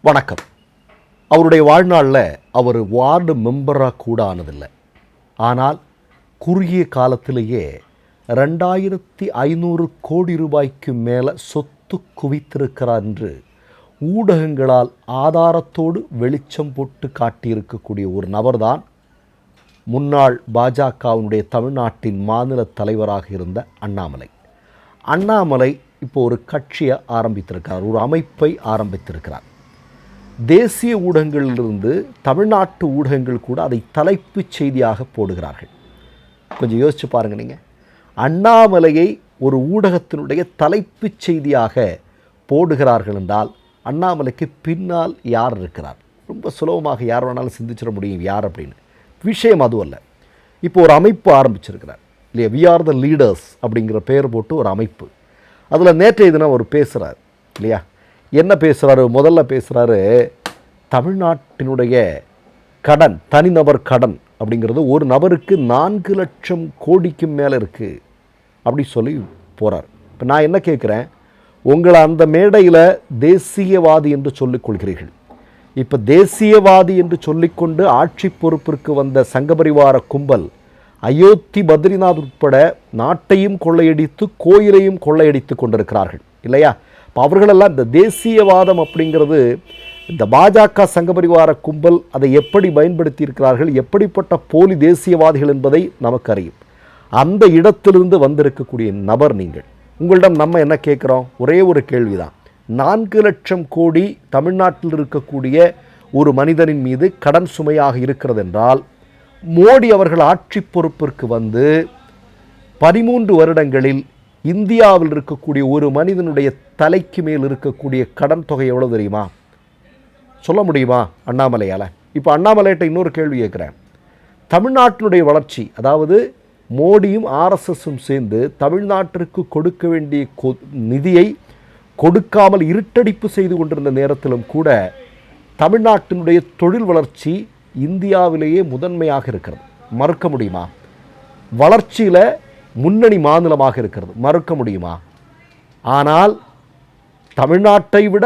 வணக்கம். அவருடைய வாழ்நாளில் அவர் வார்டு மெம்பராக கூட ஆனதில்லை. ஆனால் குறுகிய காலத்திலேயே 2500 கோடி ரூபாய்க்கு மேலே சொத்து குவித்திருக்கிறார் என்று ஊடகங்களால் ஆதாரத்தோடு வெளிச்சம் போட்டு காட்டியிருக்கக்கூடிய ஒரு நபர்தான் முன்னாள் பாஜகவினுடைய தமிழ்நாட்டின் மாநில தலைவராக இருந்த அண்ணாமலை. அண்ணாமலை இப்போ ஒரு கட்சியை ஆரம்பித்திருக்கிறார், ஒரு அமைப்பை ஆரம்பித்திருக்கிறார். தேசிய ஊடகங்களிலிருந்து தமிழ்நாட்டு ஊடகங்கள் கூட அதை தலைப்புச் செய்தியாக போடுகிறார்கள். கொஞ்சம் யோசிச்சு பாருங்கள். நீங்கள் அண்ணாமலையை ஒரு ஊடகத்தினுடைய தலைப்புச் செய்தியாக போடுகிறார்கள் என்றால் அண்ணாமலைக்கு பின்னால் யார் இருக்கிறார்? ரொம்ப சுலபமாக யார் வேணாலும் சிந்திச்சிட முடியும் யார் அப்படின்னு. விஷயம் அதுவும் அல்ல. இப்போ ஒரு அமைப்பு ஆரம்பிச்சிருக்கிறார் இல்லையா, வி ஆர் த லீடர்ஸ் அப்படிங்கிற பெயர் போட்டு ஒரு அமைப்பு. அதில் நேற்றைய தினம் அவர் பேசுகிறார் இல்லையா. என்ன பேசுகிறாரு? முதல்ல பேசுகிறாரு, தமிழ்நாட்டினுடைய கடன், தனிநபர் கடன் அப்படிங்கிறது ஒரு நபருக்கு 4 லட்சம் கோடிக்கு மேலே இருக்குது அப்படி சொல்லி போகிறார். இப்போ நான் என்ன கேட்குறேன், உங்களை அந்த மேடையில் தேசியவாதி என்று சொல்லிக் கொள்கிறீர்கள். இப்போ தேசியவாதி என்று சொல்லிக்கொண்டு ஆட்சி பொறுப்பிற்கு வந்த சங்கபரிவார கும்பல் அயோத்தி, பத்ரிநாத் உட்பட நாட்டையும் கொள்ளையடித்து கோயிலையும் கொள்ளையடித்து கொண்டிருக்கிறார்கள் இல்லையா. இப்போ அவர்களெல்லாம் இந்த தேசியவாதம் அப்படிங்கிறது, இந்த பாஜக சங்கபரிவார கும்பல் அதை எப்படி பயன்படுத்தி இருக்கிறார்கள், எப்படிப்பட்ட போலி தேசியவாதிகள் என்பதை நமக்கு அறியும். அந்த இடத்திலிருந்து வந்திருக்கக்கூடிய நபர் நீங்கள். உங்களிடம் நம்ம என்ன கேட்குறோம்? ஒரே ஒரு கேள்விதான். 4 லட்சம் கோடி தமிழ்நாட்டில் இருக்கக்கூடிய ஒரு மனிதனின் மீது கடன் சுமையாக இருக்கிறது என்றால், மோடி அவர்கள் ஆட்சி பொறுப்பிற்கு வந்து 13 வருடங்களில் இந்தியாவில் இருக்கக்கூடிய ஒரு மனிதனுடைய தலைக்கு மேல் இருக்கக்கூடிய கடன் தொகை எவ்வளோ தெரியுமா? சொல்ல முடியுமா அண்ணாமலையால்? இப்போ அண்ணாமலையிட்ட இன்னொரு கேள்வி கேட்குறேன். தமிழ்நாட்டினுடைய வளர்ச்சி, அதாவது மோடியும் ஆர்எஸ்எஸும் சேர்ந்து தமிழ்நாட்டிற்கு கொடுக்க வேண்டிய நிதியை கொடுக்காமல் இருட்டடிப்பு செய்து கொண்டிருந்த நேரத்திலும் கூட தமிழ்நாட்டினுடைய தொழில் வளர்ச்சி இந்தியாவிலேயே முதன்மையாக இருக்கிறது. மறுக்க முடியுமா? வளர்ச்சியில் முன்னணி மாநிலமாக இருக்கிறது. மறுக்க முடியுமா? ஆனால் தமிழ்நாட்டை விட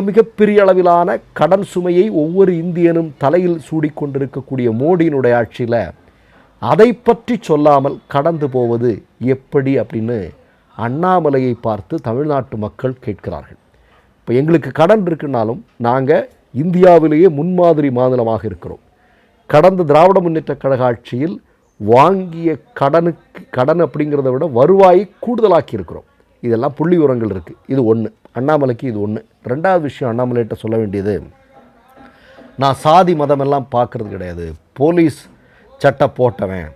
மிகப்பெரிய அளவிலான கடன் சுமையை ஒவ்வொரு இந்தியனும் தலையில் சூடிக்கொண்டிருக்கக்கூடிய மோடியினுடைய ஆட்சியில் அதை பற்றி சொல்லாமல் கடந்து போவது எப்படி அப்படின்னு அண்ணாமலையை பார்த்து தமிழ்நாட்டு மக்கள் கேட்கிறார்கள். இப்போ எங்களுக்கு கடன் இருக்குன்னாலும் நாங்கள் இந்தியாவிலேயே முன்மாதிரி மாநிலமாக இருக்கிறோம். கடந்த திராவிட முன்னேற்ற கழக ஆட்சியில் வாங்கிய கடன் அப்படிங்கிறத விட வருவாயை கூடுதலாக்கி இருக்கிறோம். இதெல்லாம் புள்ளி விவரங்கள் இருக்குது. இது ஒன்று, அண்ணாமலைக்கு இது ஒன்று. ரெண்டாவது விஷயம் அண்ணாமலைகிட்ட சொல்ல வேண்டியது, நான் சாதி மதமெல்லாம் பார்க்குறது கிடையாது. போலீஸ் சட்டை போட்டவன்,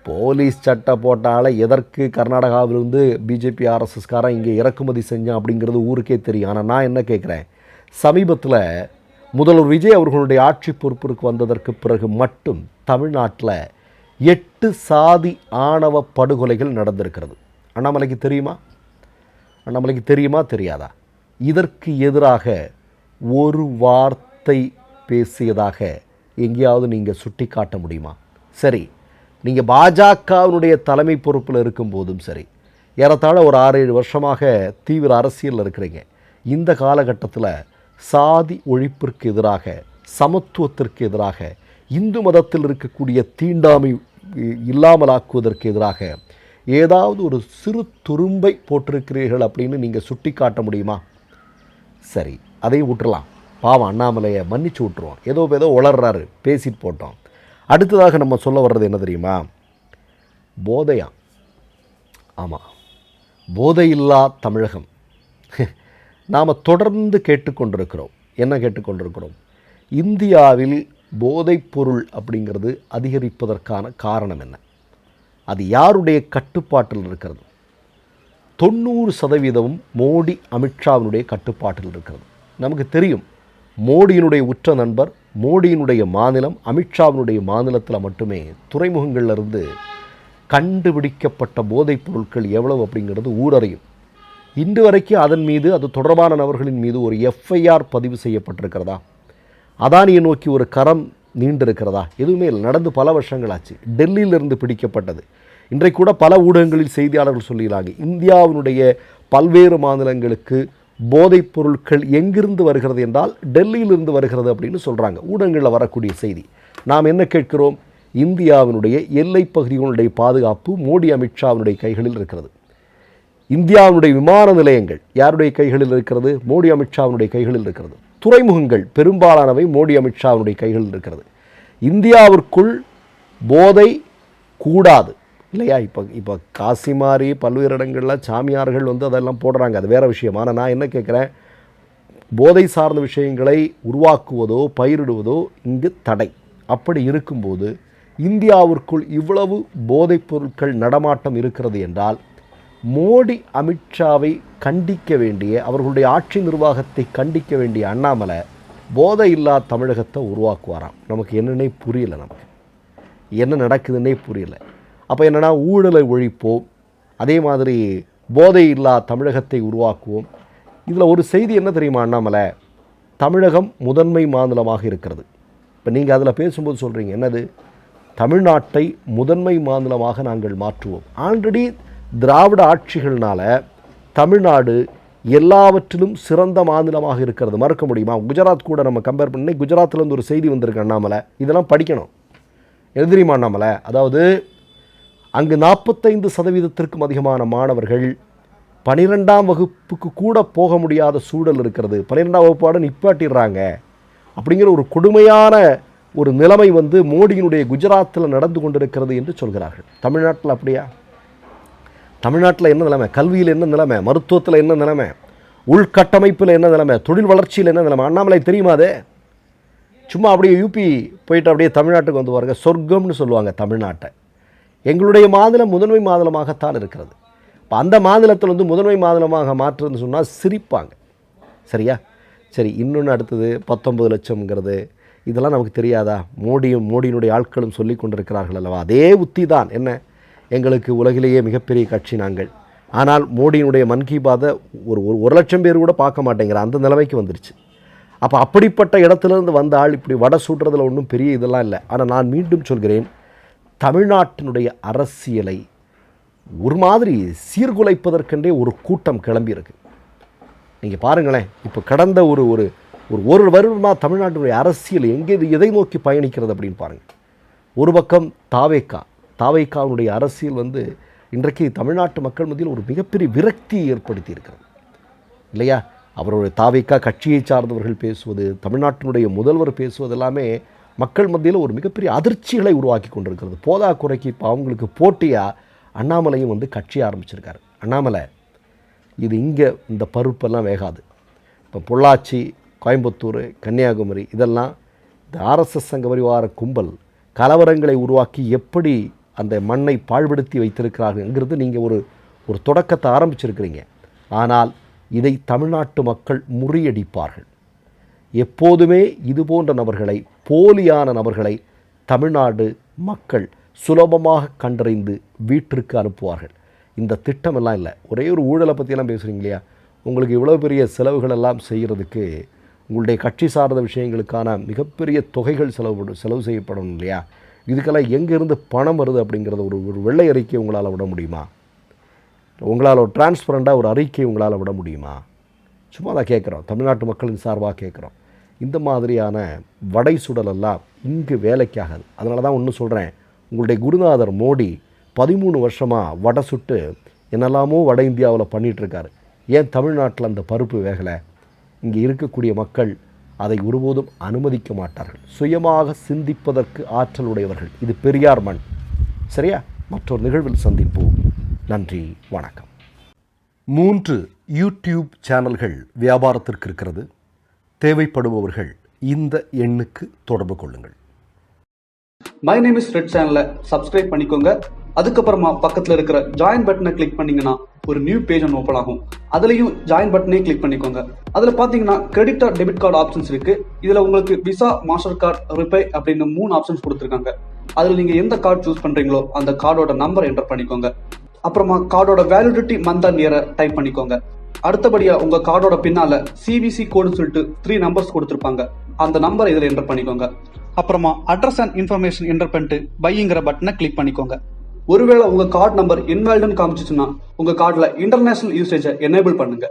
போலீஸ் சட்டை போட்டால் எதற்கு கர்நாடகாவிலிருந்து பிஜேபி ஆர்எஸ்எஸ்காரன் இங்கே இறக்குமதி செஞ்சான் அப்படிங்கிறது ஊருக்கே தெரியும். ஆனால் நான் என்ன கேட்குறேன், சமீபத்தில் முதல்வர் விஜய் அவர்களுடைய ஆட்சி பொறுப்பிற்கு வந்ததற்கு பிறகு மட்டும் தமிழ்நாட்டில் 8 சாதி ஆணவ படுகொலைகள் நடந்திருக்கிறது. அண்ணாமலைக்கு தெரியுமா? அண்ணாமலைக்கு தெரியுமா தெரியாதா? இதற்கு எதிராக ஒரு வார்த்தை பேசியதாக எங்கேயாவது நீங்கள் சுட்டி காட்ட முடியுமா? சரி, நீங்கள் பாஜகவினுடைய தலைமை பொறுப்பில் இருக்கும்போதும் சரி, ஏறத்தாழ ஒரு 6-7 வருஷமாக தீவிர அரசியலில் இருக்கிறீங்க. இந்த காலகட்டத்தில் சாதி ஒழிப்பிற்கு எதிராக, சமத்துவத்திற்கு எதிராக, இந்து மதத்தில் இருக்கக்கூடிய தீண்டாமை இல்லாமலாக்குவதற்கு எதிராக ஏதாவது ஒரு சிறு துரும்பை போட்டிருக்கிறீர்கள் அப்படின்னு நீங்கள் சுட்டி காட்ட முடியுமா? சரி, அதையும் விட்டுறலாம். பாவம் அண்ணாமலையை மன்னிச்சு விட்டுருவோம். ஏதோ உளர்றாரு, பேசிட்டு போட்டோம். அடுத்ததாக நம்ம சொல்ல வர்றது என்ன தெரியுமா? போதையா? ஆமாம், போதையில்லா தமிழகம். நாம் தொடர்ந்து கேட்டுக்கொண்டிருக்கிறோம். என்ன கேட்டுக்கொண்டிருக்கிறோம்? இந்தியாவில் போதைப்பொருள் அப்படிங்கிறது அதிகரிப்பதற்கான காரணம் என்ன? அது யாருடைய கட்டுப்பாட்டில் இருக்கிறது? 90% மோடி, அமித்ஷாவினுடைய கட்டுப்பாட்டில் இருக்கிறது. நமக்கு தெரியும், மோடியினுடைய உற்ற நண்பர், மோடியினுடைய மாநிலம், அமித்ஷாவினுடைய மாநிலத்தில் மட்டுமே துறைமுகங்களிலிருந்து கண்டுபிடிக்கப்பட்ட போதைப் பொருட்கள் எவ்வளவு அப்படிங்கிறது ஊரறியும். இன்று வரைக்கும் அதன் மீது, அது தொடர்பான நபர்களின் மீது ஒரு எஃப்ஐஆர் பதிவு செய்யப்பட்டிருக்கிறதா? அதானியை நோக்கி ஒரு கரம் நீண்டிருக்கிறதா? எதுவுமே இல்லை. நடந்து பல வருஷங்களாச்சு. டெல்லியிலிருந்து பிடிக்கப்பட்டது. இன்றைக்கு கூட பல ஊடகங்களில் செய்தியாளர்கள் சொல்லுகிறாங்க, இந்தியாவினுடைய பல்வேறு மாநிலங்களுக்கு போதைப் பொருட்கள் எங்கிருந்து வருகிறது என்றால் டெல்லியிலிருந்து வருகிறது அப்படின்னு சொல்கிறாங்க. ஊடகங்களில் வரக்கூடிய செய்தி. நாம் என்ன கேட்கிறோம்? இந்தியாவினுடைய எல்லை பகுதிகளுடைய பாதுகாப்பு மோடி அமித்ஷாவினுடைய கைகளில் இருக்கிறது. இந்தியாவினுடைய விமான நிலையங்கள் யாருடைய கைகளில் இருக்கிறது? மோடி அமித்ஷாவினுடைய கைகளில் இருக்கிறது. துறைமுகங்கள் பெரும்பாலானவை மோடி அமித்ஷாவினுடைய கைகளில் இருக்கிறது. இந்தியாவிற்குள் போதை கூடாது இல்லையா? இப்போ காசி மாதிரி பல்வேறு இடங்களில் சாமியார்கள் அதெல்லாம் போடுறாங்க, அது வேறு விஷயம். ஆனால் நான் என்ன கேட்குறேன், போதை சார்ந்த விஷயங்களை உருவாக்குவதோ பயிரிடுவதோ இங்கு தடை. அப்படி இருக்கும்போது இந்தியாவிற்குள் இவ்வளவு போதைப் பொருட்கள் நடமாட்டம் இருக்கிறது என்றால் மோடி அமித்ஷாவை கண்டிக்க வேண்டிய, அவர்களுடைய ஆட்சி நிர்வாகத்தை கண்டிக்க வேண்டிய அண்ணாமலை போதை இல்லா தமிழகத்தை உருவாக்குவாராம். நமக்கு என்னன்னே புரியல, நமக்கு என்ன நடக்குதுன்னே புரியல. அப்போ என்னென்னா, ஊழலை ஒழிப்போம், அதே மாதிரி போதை இல்லா தமிழகத்தை உருவாக்குவோம். இதில் ஒரு செய்தி என்ன தெரியுமா அண்ணாமலை? தமிழகம் முதன்மை மாநிலமாக இருக்கிறது. இப்போ நீங்கள் அதில் பேசும்போது சொல்கிறீங்க என்னது? தமிழ்நாட்டை முதன்மை மாநிலமாக நாங்கள் மாற்றுவோம். ஆல்ரெடி திராவிட ஆட்சிகள்னால தமிழ்நாடு எல்லாவற்றிலும் சிறந்த மாநிலமாக இருக்கிறது. மறக்க முடியுமா? குஜராத் கூட நம்ம கம்பேர் பண்ணி, குஜராத்திலேருந்து ஒரு செய்தி வந்திருக்கு அண்ணாமலை, இதெல்லாம் படிக்கணும். எது தெரியுமா அண்ணாமலை? அதாவது அங்கு 45% அதிகமான மாணவர்கள் 12ஆம் வகுப்புக்கு கூட போக முடியாத சூழல் இருக்கிறது. 12ஆம் வகுப்போடு நிப்பாட்டிடுறாங்க அப்படிங்கிற ஒரு கொடுமையான ஒரு நிலைமை மோடியினுடைய குஜராத்தில் நடந்து கொண்டிருக்கிறது என்று சொல்கிறார்கள். தமிழ்நாட்டில் அப்படியா? தமிழ்நாட்டில் என்ன நிலைமை? கல்வியில் என்ன நிலைமை? மருத்துவத்தில் என்ன நிலைமை? உள்கட்டமைப்பில் என்ன நிலைமை? தொழில் வளர்ச்சியில் என்ன நிலைமை? அண்ணாமலை தெரியுமா அது? சும்மா அப்படியே யூபி போயிட்டு அப்படியே தமிழ்நாட்டுக்கு பாருங்க, சொர்க்கம்னு சொல்லுவாங்க தமிழ்நாட்டை. எங்களுடைய மாநிலம் முதன்மை மாநிலமாகத்தான் இருக்கிறது. இப்போ அந்த மாநிலத்தில் முதன்மை மாநிலமாக மாற்றுன்னு சொன்னால் சிரிப்பாங்க. சரியா? சரி, இன்னொன்று அடுத்தது 19 லட்சம்ங்கிறது இதெல்லாம் நமக்கு தெரியாதா? மோடியினுடைய ஆட்களும் சொல்லி கொண்டிருக்கிறார்கள் அல்லவா? அதே உத்தி தான். என்ன, எங்களுக்கு உலகிலேயே மிகப்பெரிய கட்சி நாங்கள், ஆனால் மோடியினுடைய மன் கி பாதை ஒரு லட்சம் பேர் கூட பார்க்க மாட்டேங்கிற அந்த நிலைமைக்கு வந்துருச்சு. அப்போ அப்படிப்பட்ட இடத்துலேருந்து வந்த ஆள் இப்படி வடை சுடுறதுல ஒன்றும் பெரிய இதெல்லாம் இல்லை. ஆனால் நான் மீண்டும் சொல்கிறேன், தமிழ்நாட்டினுடைய அரசியலை ஒரு மாதிரி சீர்குலைப்பதற்கென்றே ஒரு கூட்டம் கிளம்பியிருக்கு. நீங்கள் பாருங்களேன், இப்போ கடந்த ஒரு வருடமாக தமிழ்நாட்டினுடைய அரசியல் எதை நோக்கி பயணிக்கிறது அப்படின்னு பாருங்கள். ஒரு பக்கம் தாவேக்காவுடைய அரசியல் இன்றைக்கு தமிழ்நாட்டு மக்கள் மத்தியில் ஒரு மிகப்பெரிய விரக்தியை ஏற்படுத்தி இருக்கிறது இல்லையா? அவருடைய தாவேக்கா கட்சியை சார்ந்தவர்கள் பேசுவது, தமிழ்நாட்டினுடைய முதல்வர் பேசுவது எல்லாமே மக்கள் மத்தியில் ஒரு மிகப்பெரிய அதிர்ச்சிகளை உருவாக்கி கொண்டிருக்கிறது. போதா குறைக்கு இப்போ அவங்களுக்கு போட்டியாக அண்ணாமலையும் கட்சி ஆரம்பிச்சிருக்காரு. அண்ணாமலை, இது இங்கே இந்த பருப்பெல்லாம் வேகாது. இப்போ பொள்ளாச்சி, கோயம்புத்தூர், கன்னியாகுமரி இதெல்லாம் இந்த ஆர்எஸ்எஸ் சங்க பரிவார கும்பல் கலவரங்களை உருவாக்கி எப்படி அந்த மண்ணை பாழ்படுத்தி வைத்திருக்கிறார்கள்ங்கிறது நீங்கள் ஒரு தொடக்கத்தை ஆரம்பிச்சிருக்கிறீங்க. ஆனால் இதை தமிழ்நாட்டு மக்கள் முறியடிப்பார்கள். எப்போதுமே இதுபோன்ற நபர்களை, போலியான நபர்களை தமிழ்நாடு மக்கள் சுலபமாக கண்டறிந்து வீட்டிற்கு அனுப்புவார்கள். இந்த திட்டமெல்லாம் இல்லை. ஒரே ஒரு ஊழலை பற்றியெல்லாம் பேசுகிறீங்க இல்லையா? உங்களுக்கு இவ்வளோ பெரிய செலவுகள் எல்லாம் செய்கிறதுக்கு உங்களுடைய கட்சி சார்ந்த விஷயங்களுக்கான மிகப்பெரிய தொகைகள் செலவு செய்யப்படணும் இல்லையா? இதுக்கெல்லாம் எங்கேருந்து பணம் வருது அப்படிங்கிறத ஒரு வெள்ளை அறிக்கை உங்களால் விட முடியுமா? உங்களால் ஒரு டிரான்ஸ்பரண்ட்டாக ஒரு அறிக்கை உங்களால் விட முடியுமா? சும்மா தான் கேட்குறோம், தமிழ்நாட்டு மக்களின் சார்பாக கேட்குறோம். இந்த மாதிரியான வடை சுடலெல்லாம் இங்கு வேலைக்காகாது. அதனால தான் ஒன்று சொல்கிறேன், உங்களுடைய குருநாதர் மோடி 13 வருஷமாக வடை சுட்டு என்னெல்லாமோ வட இந்தியாவில் பண்ணிகிட்ருக்காரு. ஏன் தமிழ்நாட்டில் அந்த பருப்பு வேகலை? இங்கே இருக்கக்கூடிய மக்கள் அதை ஒருபோதும் அனுமதிக்க மாட்டார்கள். சுயமாக சிந்திப்பதற்கு ஆற்றல் உடையவர்கள். இது பெரியார் மண். சரியா? மற்றொரு நிகழ்வில் சந்திப்போம். நன்றி, வணக்கம். 3 யூடியூப் சேனல்கள் வியாபாரத்திற்கு இருக்கிறது. தேவைப்படுபவர்கள் இந்த எண்ணுக்கு தொடர்பு கொள்ளுங்கள். மை நேம் இஸ் ரெட் சேனலை சப்ஸ்கிரைப் பண்ணிக்கோங்க. அதுக்கப்புறமா பக்கத்தில் இருக்கிற ஜாயின் பட்டனை கிளிக் பண்ணீங்கன்னா ஒரு நியூ பேஜ் ஒன்று ஓப்பன் ஆகும். அதுலேயும் ஜாயின் பட்டனே கிளிக் பண்ணிக்கோங்க. அதில் பார்த்தீங்கன்னா credit R debit card options இருக்கு. இதில் உங்களுக்கு விசா, மாஸ்டர் கார்டு, ரிப்பே அப்படின்னு 3 ஆப்ஷன்ஸ் கொடுத்துருக்காங்க. அதில் நீங்கள் எந்த கார்டு சூஸ் பண்ணுறீங்களோ அந்த கார்டோட நம்பர் என்டர் பண்ணிக்கோங்க. அப்புறமா கார்டோட வேலிடிட்டி மந்த் அண்ட் இயரை டைப் பண்ணிக்கோங்க. அடுத்தபடியா உங்க கார்டோட பின்னால சிவிசி கோடுன்னு சொல்லிட்டு 3 நம்பர்ஸ் கொடுத்துருப்பாங்க. அந்த நம்பர் இதில் என்டர் பண்ணிக்கோங்க. அப்புறமா அட்ரஸ் அண்ட் இன்ஃபர்மேஷன் என்டர் பண்ணிட்டு பைங்கிற பட்டனை கிளிக் பண்ணிக்கோங்க. ஒருவேளை உங்க கார்டு நம்பர் இன்வாலிட்னு காமிச்சிச்சுன்னா உங்க கார்டுல இன்டர்நேஷனல் யூசேஜை எனேபிள் பண்ணுங்க.